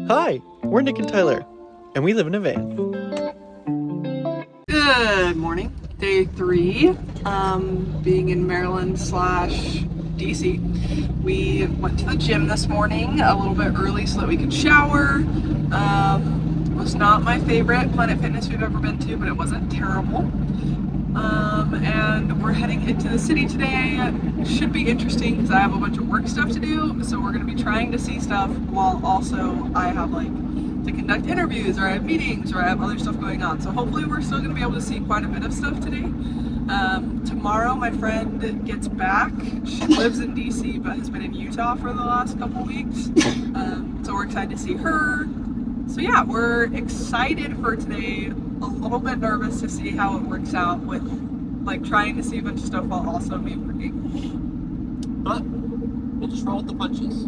Hi, we're Nick and Tyler, and we live in a van. Good morning. Day 3, being in Maryland / DC. We went to the gym this morning a little bit early so that we could shower. It was not my favorite Planet Fitness we've ever been to, but it wasn't terrible. And we're heading into the city today. It should be interesting because I have a bunch of work stuff to do, so we're going to be trying to see stuff while also I have to conduct interviews, or I have meetings, or I have other stuff going on. So hopefully we're still going to be able to see quite a bit of stuff today. Tomorrow my friend gets back. She lives in DC but has been in Utah for the last couple weeks. So we're excited to see her. So yeah, we're excited for today. A little bit nervous to see how it works out with trying to see a bunch of stuff while also me working. But we'll just roll with the punches.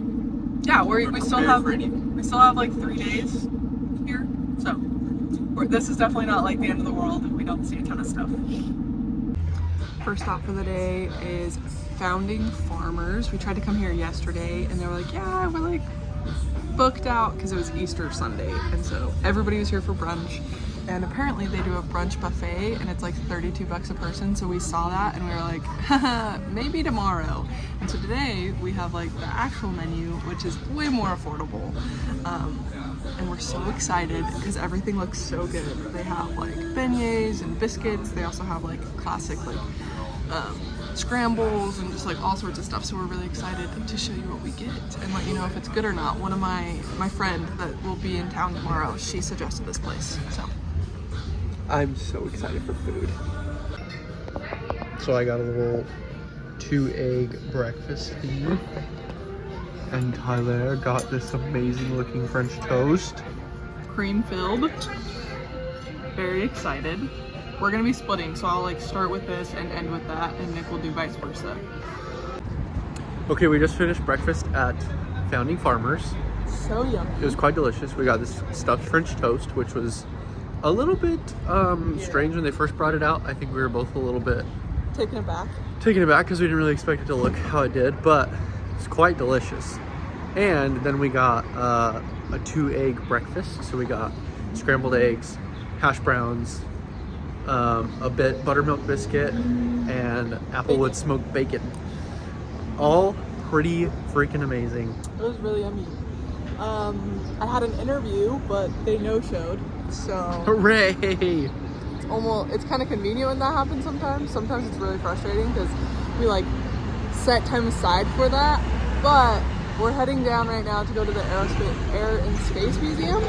Yeah, we still have 3 days here, so this is definitely not the end of the world if we don't see a ton of stuff. First stop for the day is Founding Farmers. We tried to come here yesterday and they were like, yeah, we're booked out because it was Easter Sunday, and so everybody was here for brunch. And apparently they do a brunch buffet and it's $32 a person, so we saw that and we were like, haha, maybe tomorrow. And so today we have the actual menu, which is way more affordable. And we're so excited because everything looks so good. They have beignets and biscuits. They also have classic scrambles and just all sorts of stuff. So we're really excited to show you what we get and let you know if it's good or not. One of my friend that will be in town tomorrow, she suggested this place, so. I'm so excited for food. So I got a little 2-egg breakfast here. And Tylair got this amazing looking French toast. Cream filled. Very excited. We're gonna be splitting, so I'll start with this and end with that, and Nick will do vice versa. Okay, we just finished breakfast at Founding Farmers. So yummy. It was quite delicious. We got this stuffed French toast, which was a little bit strange when they first brought it out. I think we were both a little bit taken aback because we didn't really expect it to look how it did, but it's quite delicious. And then we got a 2-egg breakfast. So we got scrambled eggs, hash browns, a buttermilk biscuit, and applewood smoked bacon. All pretty freaking amazing. It was really yummy. I had an interview, but they no-showed, so. Hooray! It's kind of convenient when that happens sometimes. Sometimes it's really frustrating because we set time aside for that. But we're heading down right now to go to the Air and Space Museum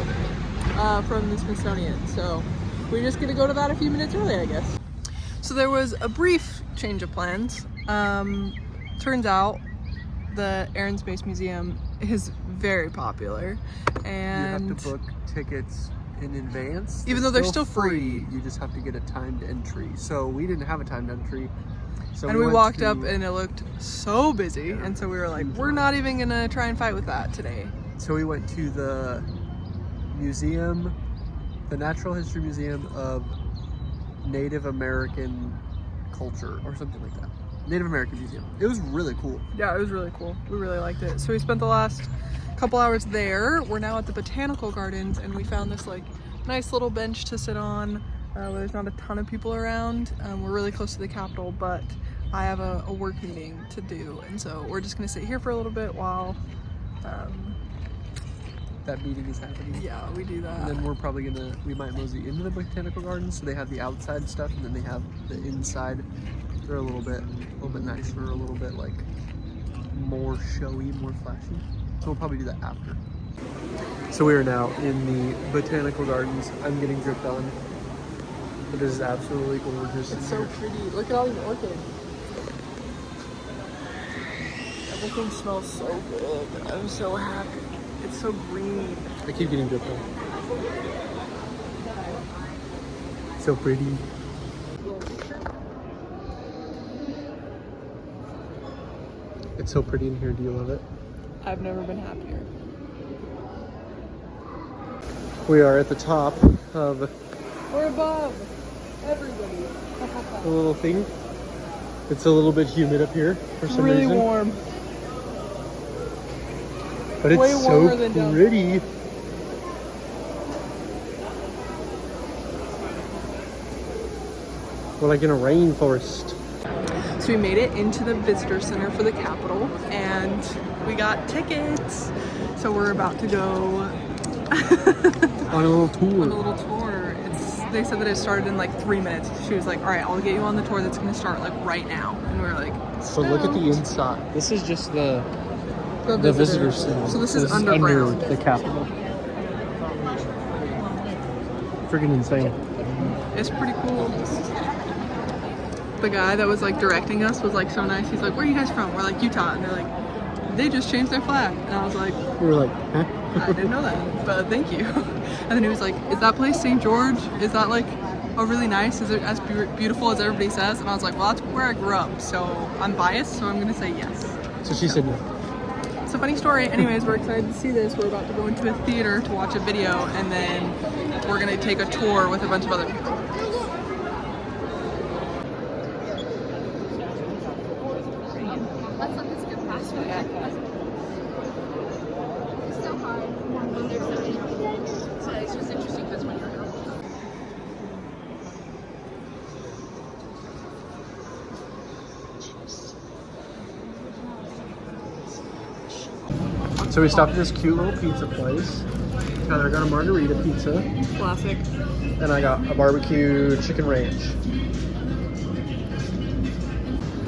from the Smithsonian. So we're just gonna go to that a few minutes early, I guess. So there was a brief change of plans. Turns out the Air and Space Museum is very popular, and you have to book tickets in advance. Even though they're still free. You just have to get a timed entry. So we didn't have a timed entry. So we walked up and it looked so busy, and so we were like, we're not even gonna try and fight with that today. So we went to the museum, the Natural History Museum of Native American Culture or something like that. Native American Museum. It was really cool. Yeah, it was really cool. We really liked it. So we spent the last couple hours there. We're now at the Botanical Gardens, and we found this nice little bench to sit on where there's not a ton of people around. We're really close to the Capitol, but I have a work meeting to do, and so we're just gonna sit here for a little bit while that meeting is happening. Yeah, we do that. And then we might mosey into the Botanical Gardens. So they have the outside stuff, and then they have the inside. They're a little bit nicer, a little bit more showy, more flashy. So we'll probably do that after. So we are now in the Botanical Gardens. I'm getting dripped on. But this is absolutely gorgeous. It's so pretty. Look at all these orchids. Everything smells so good. I'm so happy. It's so green. I keep getting dripped on. So pretty. It's so pretty in here. Do you love it? I've never been happier. We are at the top of... We're above everybody. A little thing. It's a little bit humid up here for some really reason. Warm. But it's way so warmer than pretty. We're like in a rainforest. So we made it into the visitor center for the Capitol, and we got tickets. So we're about to go On a little tour. on a little tour. They said that it started in like 3 minutes. She was like, all right, I'll get you on the tour that's gonna start like right now. And we were like, So look at the inside. This is just the visitor center. So this is underground. Under the Capitol. Freaking insane. It's pretty cool. The guy that was like directing us was like so nice. He's like, where are you guys from? We're like, Utah. And they're like, they just changed their flag. And I was like, We were like, huh? I didn't know that, but thank you. And then he was like, is that place St. George? Is that like, oh, really nice? Is it as beautiful as everybody says? And I was like, well, that's where I grew up. So I'm biased, so I'm gonna say yes. So she said no. It's a funny story. Anyways, we're excited to see this. We're about to go into a theater to watch a video, and then we're gonna take a tour with a bunch of other people. Let's let this get past me. It's so hard. So it's just interesting because when you're So we stopped at this cute little pizza place. Tyler got a margarita pizza, Classic. and I got a barbecue chicken ranch.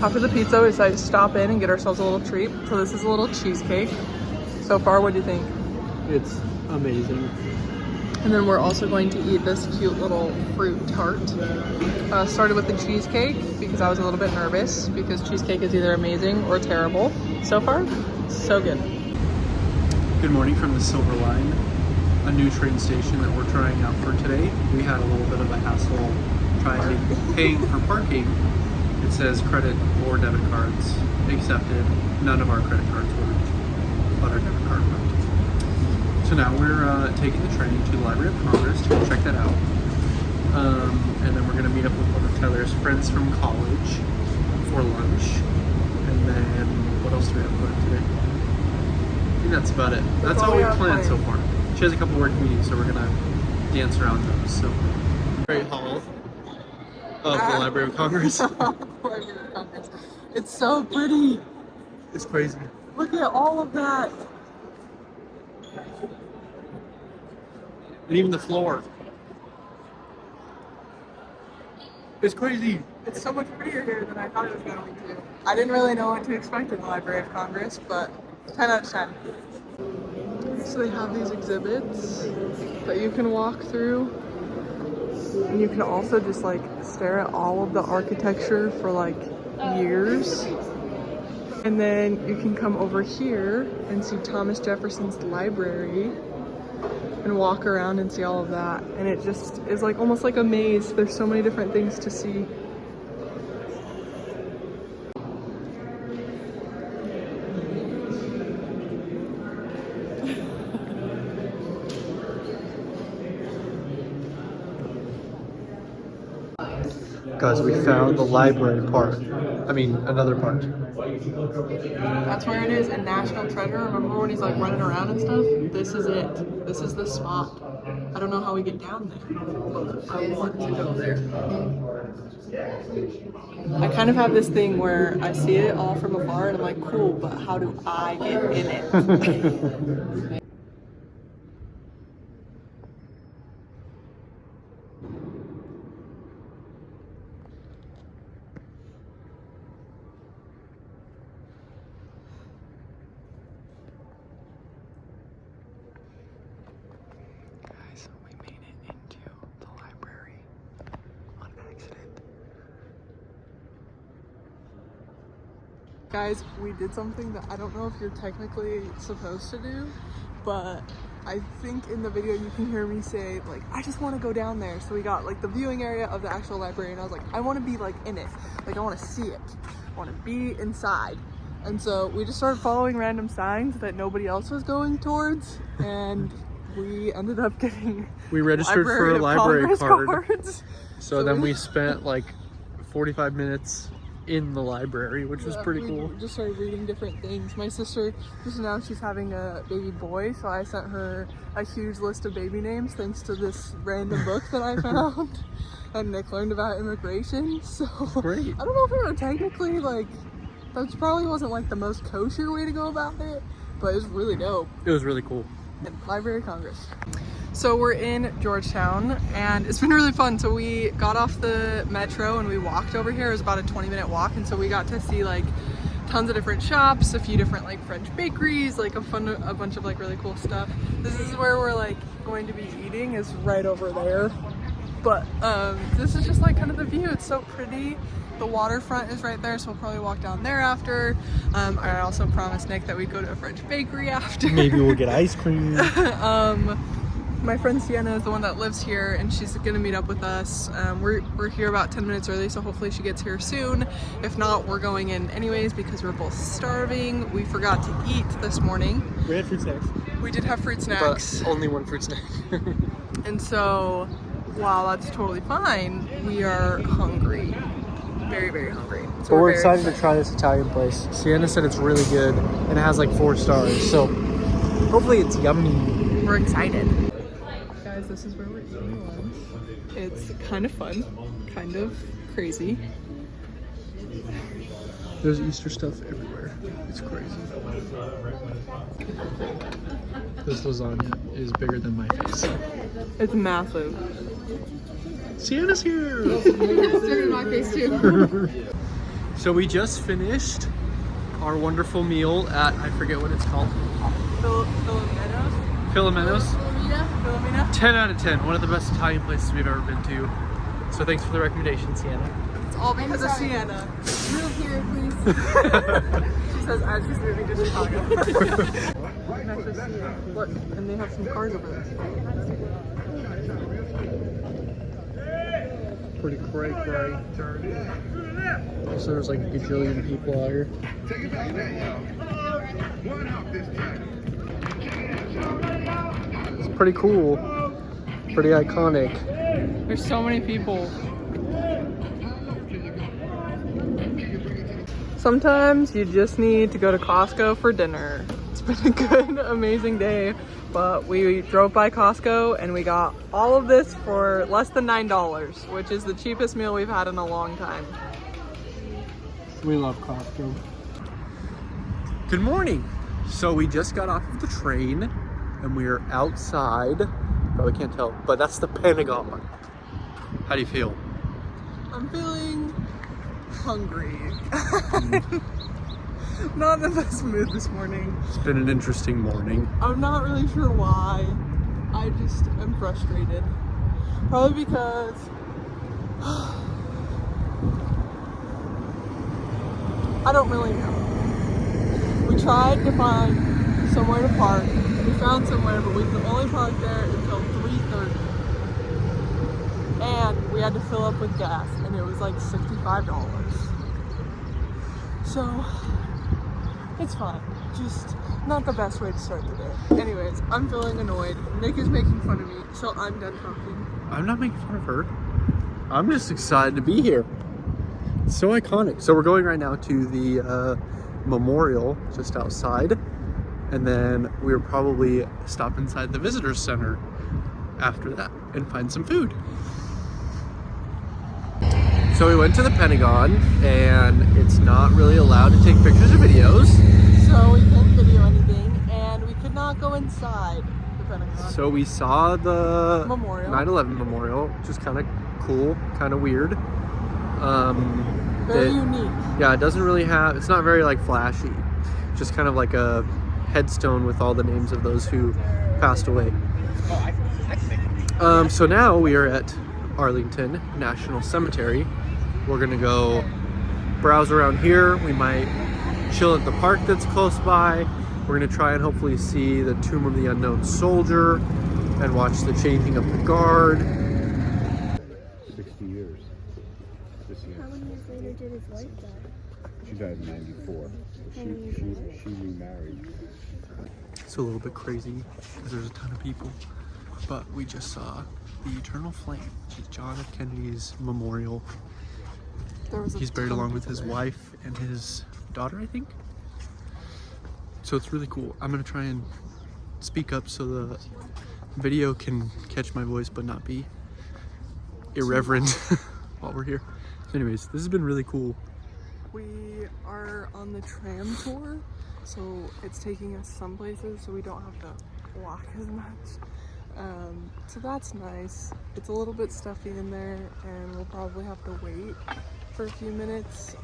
After the pizza, we decided to stop in and get ourselves a little treat. So this is a little cheesecake. So far, what do you think? It's amazing. And then we're also going to eat this cute little fruit tart. Started with the cheesecake because I was a little bit nervous because cheesecake is either amazing or terrible. So far, so good. Good morning from the Silver Line, a new train station that we're trying out for today. We had a little bit of a hassle paying for parking. It says credit or debit cards accepted. None of our credit cards worked, but our debit card worked. So now we're taking the train to the Library of Congress to go check that out. And then we're gonna meet up with one of Tyler's friends from college for lunch. And then, what else do we have planned today? I think that's about it. That's all we planned so far. She has a couple work meetings, so we're gonna dance around those. So, Great Hall of the Library of Congress. Library of Congress. It's so pretty. It's crazy. Look at all of that. And even the floor. It's crazy. It's so much prettier here than I thought it was going to. I didn't really know what to expect in the Library of Congress, but 10 out of 10. So they have these exhibits that you can walk through. And you can also just like stare at all of the architecture for like years. And then you can come over here and see Thomas Jefferson's library and walk around and see all of that. And it just is like almost like a maze. There's so many different things to see. Guys, we found the library part. I mean, another part. That's where it is in National Treasure. Remember when he's like running around and stuff? This is it. This is the spot. I don't know how we get down there, but I want to go there. I kind of have this thing where I see it all from afar and I'm like, cool, but how do I get in it? We made it into the library on accident. Guys, we did something that I don't know if you're technically supposed to do, but I think in the video you can hear me say, like, I just want to go down there. So we got like the viewing area of the actual library, and I was like, I want to be like in it. Like, I want to see it. I want to be inside. And so we just started following random signs that nobody else was going towards, and we ended up getting We registered for library Congress card. cards. So then we spent like 45 minutes in the library, which was pretty cool. We just started reading different things. My sister just announced she's having a baby boy, so I sent her a huge list of baby names thanks to this random book that I found. And Nick learned about immigration, so Great. I don't know if we were technically like, that probably wasn't like the most kosher way to go about it, but it was really dope. It was really cool. Library of Congress. So we're in Georgetown and it's been really fun. So we got off the metro and we walked over here. It was about a 20-minute walk, and so we got to see like tons of different shops, a few different like French bakeries, like a bunch of like really cool stuff. This is where we're like going to be eating, is right over there. But this is just like kind of the view. It's so pretty. The waterfront is right there, so we'll probably walk down there after. I also promised Nick that we'd go to a French bakery after. Maybe we'll get ice cream. My friend Sienna is the one that lives here, and she's gonna meet up with us. We're here about 10 minutes early, so hopefully she gets here soon. If not, we're going in anyways because we're both starving. We forgot to eat this morning. We had fruit snacks. We did have fruit snacks. But only one fruit snack. And so, while that's totally fine, we are hungry. Very, very hungry. So But we're very excited to try this Italian place. Sienna said it's really good and it has like 4 stars, so hopefully it's yummy. We're excited. Guys, this is where we're eating lunch. It's kind of fun, kind of crazy. There's Easter stuff everywhere. It's crazy. This lasagna is bigger than my face. It's massive. Sienna's here! It's bigger than my face too. So we just finished our wonderful meal at, I forget what it's called. Filomenos. Filomena? 10 out of 10. One of the best Italian places we've ever been to. So thanks for the recommendation, Sienna. It's all because of Sienna. Move here, please. She says as she's moving to Chicago. Look, and they have some cars over there. Pretty cray. So there's like a gajillion people out here. It's pretty cool. Pretty iconic. There's so many people. Sometimes you just need to go to Costco for dinner. It's been a good, amazing day, but we drove by Costco and we got all of this for less than $9, which is the cheapest meal we've had in a long time. We love Costco. Good morning. So we just got off of the train and we are outside. Probably can't tell, but that's the Pentagon. How do you feel? I'm feeling hungry. Not in the best mood this morning. It's been an interesting morning. I'm not really sure why. I just am frustrated. Probably because I don't really know. We tried to find somewhere to park. We found somewhere, but we could only park there until 3:30. And we had to fill up with gas, and it was like $65. So, it's fine. Just not the best way to start the day. Anyways, I'm feeling annoyed. Nick is making fun of me, so I'm done talking. I'm not making fun of her. I'm just excited to be here. It's so iconic. So we're going right now to the memorial just outside. And then we'll probably stop inside the visitor center after that and find some food. So we went to the Pentagon and it's not really allowed to take pictures or videos. So we couldn't video anything and we could not go inside the Pentagon. So we saw the Memorial. 9/11 memorial, which is kind of cool, kind of weird. Very unique. Yeah, it doesn't really have, it's not very like flashy. Just kind of like a headstone with all the names of those who passed away. So now we are at Arlington National Cemetery. We're gonna go browse around here. We might chill at the park that's close by. We're gonna try and hopefully see the Tomb of the Unknown Soldier and watch the changing of the guard. 60 years. This year. How many years later did his wife die? She died in 94. She remarried. It's a little bit crazy because there's a ton of people, but we just saw the Eternal Flame, which is John F. Kennedy's memorial, He's buried along with his wife and his daughter, I think. So it's really cool. I'm gonna try and speak up so the video can catch my voice but not be irreverent while we're here. So anyways, this has been really cool. We are on the tram tour, so it's taking us some places so we don't have to walk as much. So that's nice. It's a little bit stuffy in there and we'll probably have to wait for a few minutes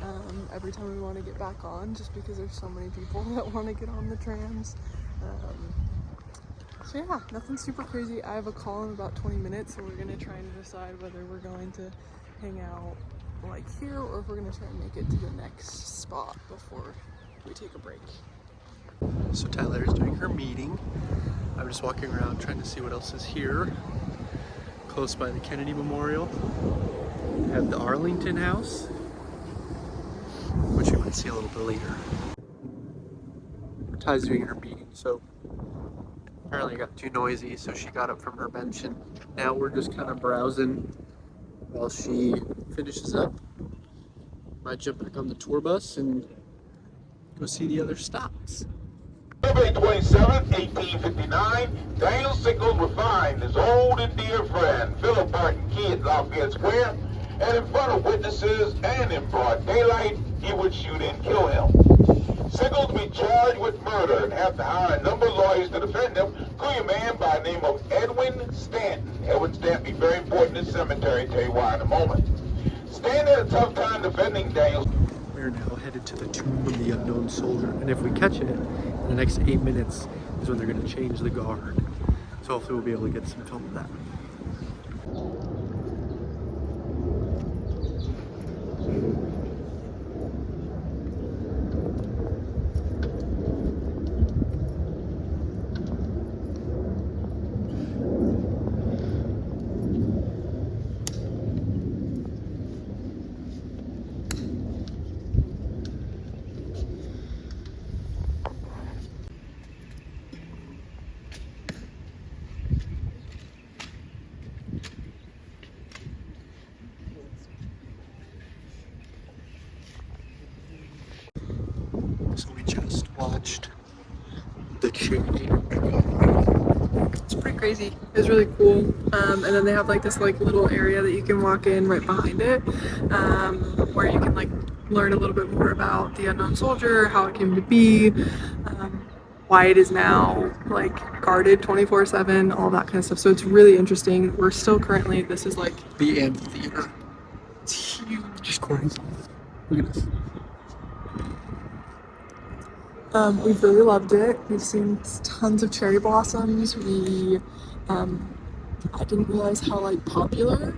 every time we want to get back on, just because there's so many people that want to get on the trams. So yeah, nothing super crazy. I have a call in about 20 minutes, so we're gonna try and decide whether we're going to hang out like here or if we're gonna try and make it to the next spot before we take a break. So Tylair is doing her meeting. I'm just walking around trying to see what else is here. Close by the Kennedy Memorial. We have the Arlington House, which you might see a little bit later. Ty's doing her meeting, so apparently it got too noisy, so she got up from her bench, and now we're just kind of browsing while she finishes up. Might jump back on the tour bus and go see the other stops. February 27, 1859, Daniel Sickles would find his old and dear friend Philip Barton Key at Lafayette Square, and in front of witnesses and in broad daylight, he would shoot and kill him. Sickles would be charged with murder and have to hire a number of lawyers to defend him, including a man by the name of Edwin Stanton. Edwin Stanton be very important in the cemetery, tell you why in a moment. Stanton had a tough time defending Daniel. We're now headed to the tomb of the unknown soldier, and if we catch it, in the next 8 minutes is when they're going to change the guard. So hopefully we'll be able to get some film of that. So we just watched the changing of the guard. It's pretty crazy. It was really cool. And then they have like this like little area that you can walk in right behind it, where you can like learn a little bit more about the unknown soldier, how it came to be, why it is now like guarded 24/7, all that kind of stuff. So it's really interesting. We're still currently, this is like The amphitheater. It's huge. Just crazy. Look at this. We've really loved it. We've seen tons of cherry blossoms. I didn't realize how like popular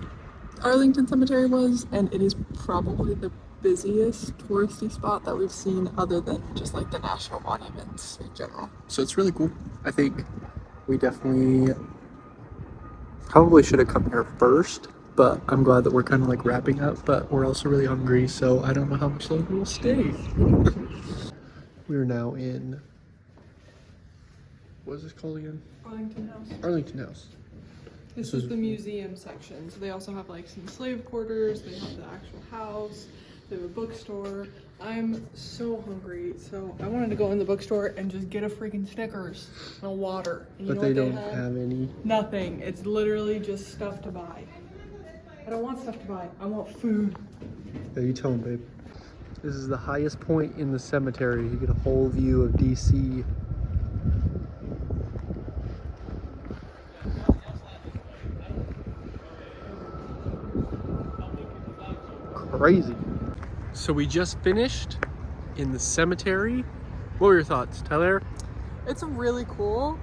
Arlington Cemetery was, and it is probably the busiest touristy spot that we've seen other than just like the national monuments in general. So it's really cool. I think we definitely probably should have come here first, but I'm glad that we're kind of like wrapping up, but we're also really hungry, so I don't know how much longer we'll stay. We're now in, what is this called again? Arlington House. Arlington House. This is the museum section. So they also have like some slave quarters, they have the actual house, they have a bookstore. I'm so hungry, so I wanted to go in the bookstore and just get a freaking Snickers and a water. And you But know they what don't have any. Nothing. It's literally just stuff to buy. I don't want stuff to buy. I want food. Yeah, you tell them, babe. This is the highest point in the cemetery. You get a whole view of DC. Crazy. So we just finished in the cemetery. What were your thoughts, Tylair? It's really cool.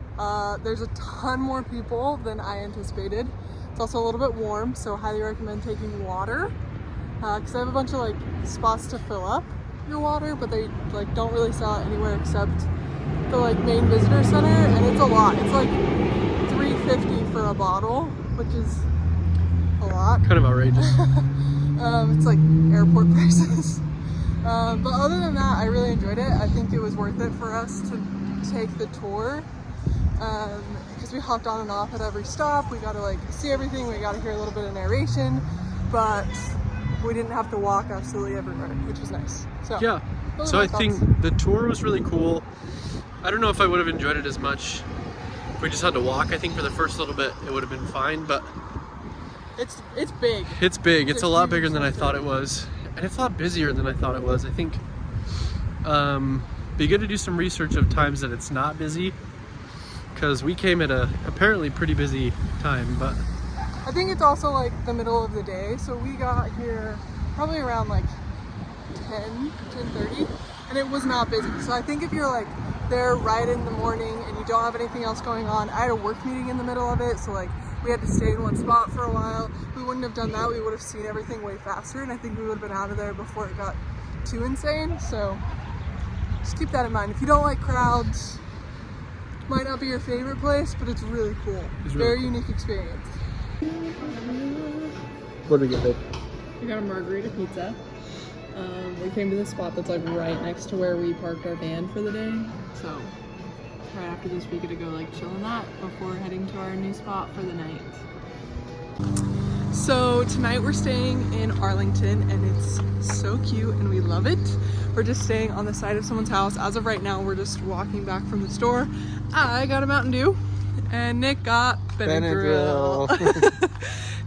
There's a ton more people than I anticipated. It's also a little bit warm, so highly recommend taking water. Because I have a bunch of like spots to fill up your water, but they like don't really sell it anywhere except the like main visitor center, and it's a lot. It's like $3.50 for a bottle, which is a lot. Kind of outrageous. It's like airport prices. But other than that, I really enjoyed it. I think it was worth it for us to take the tour, because we hopped on and off at every stop. We got to like see everything. We got to hear a little bit of narration, but we didn't have to walk absolutely everywhere, which was nice. So Yeah. those So are I my think thoughts. the tour was really cool. I don't know if I would have enjoyed it as much if we just had to walk. I think for the first little bit it would have been fine, but It's big. it's big. It's a lot huge bigger than I center. thought it was. And it's a lot busier than I thought it was. I think be good to do some research of times that it's not busy, because we came at a apparently pretty busy time, but I think it's also like the middle of the day, so we got here probably around like 10:30, and it was not busy. So I think if you're like there right in the morning and you don't have anything else going on, I had a work meeting in the middle of it, so like we had to stay in one spot for a while. We wouldn't have done that. We would have seen everything way faster, and I think we would have been out of there before it got too insane. So just keep that in mind. If you don't like crowds, might not be your favorite place, but it's really cool. It's really Very cool. unique experience. what did we get, babe? We got a margarita pizza. We came to the spot that's like right next to where we parked our van for the day. So right after this we get to go like chill in that before heading to our new spot for the night. So tonight we're staying in Arlington and it's so cute and we love it. We're just staying on the side of someone's house. As of right now, we're just walking back from the store. I got a Mountain Dew and Nick got Benadryl.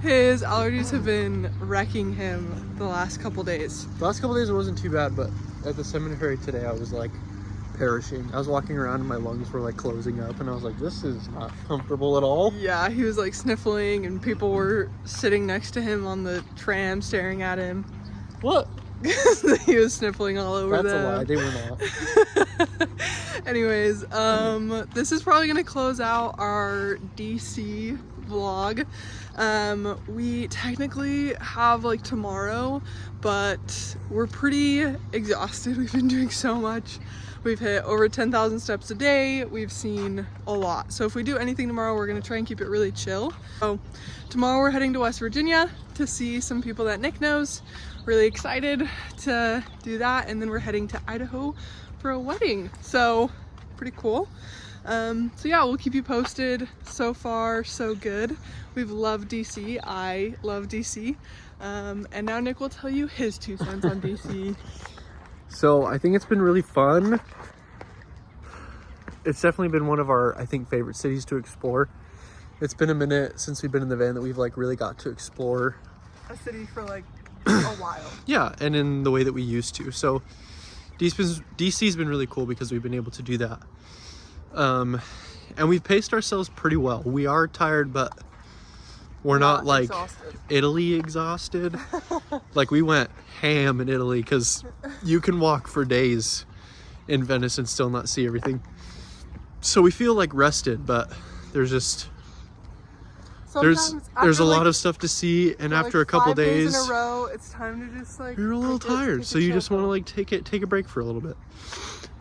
His allergies have been wrecking him the last couple days. The last couple days it wasn't too bad, but at the cemetery today I was like perishing. I was walking around and my lungs were like closing up and I was like, this is not comfortable at all. Yeah, he was like sniffling and people were sitting next to him on the tram staring at him. What? He was sniffling all over That's them. a lie, they were not. Anyways, this is probably gonna close out our DC vlog. We technically have like tomorrow, but we're pretty exhausted. We've been doing so much. We've hit over 10,000 steps a day. We've seen a lot. So if we do anything tomorrow, we're gonna try and keep it really chill. So tomorrow we're heading to West Virginia to see some people that Nick knows. Really excited to do that. And then we're heading to Idaho for a wedding. So pretty cool. So yeah, we'll keep you posted. So far, so good. We've loved DC. I love DC. And now Nick will tell you his 2 cents on DC. So I think it's been really fun. It's definitely been one of our, I think, favorite cities to explore. It's been a minute since we've been in the van that we've like really got to explore A city for like a while. yeah, and in the way that we used to. So DC's been really cool because we've been able to do that. And we've paced ourselves pretty well. We are tired, but we're not like exhausted. Italy exhausted. Like we went ham in Italy because you can walk for days in Venice and still not see everything. So we feel like rested, but there's just there's a lot of stuff to see, and after a couple 5 days days in a row, it's time to just like you're a little take tired, a so you chill just want to pill. like take a break for a little bit.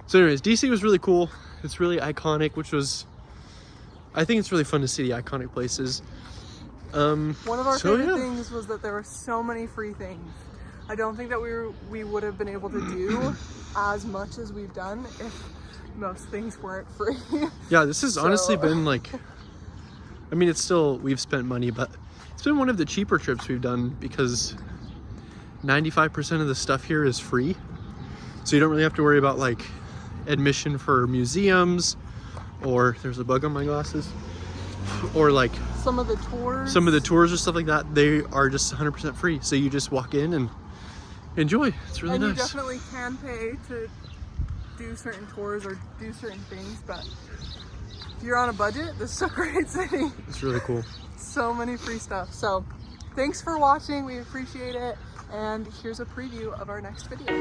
So anyways, DC was really cool. It's really iconic, which was, I think it's really fun to see the iconic places. One of our so, favorite yeah. things was that there were so many free things. I don't think that we would have been able to do as much as we've done if most things weren't free. Yeah, this has honestly So- been like, I mean, it's still, we've spent money, but it's been one of the cheaper trips we've done because 95% of the stuff here is free. So you don't really have to worry about like admission for museums, or there's a bug on my glasses, or like Some of the tours or stuff like that. They are just 100% free. So you just walk in and enjoy. It's really and nice. you definitely can pay to do certain tours or do certain things, but if you're on a budget, this is a great city. It's really cool. So many free stuff. So thanks for watching. We appreciate it. And here's a preview of our next video.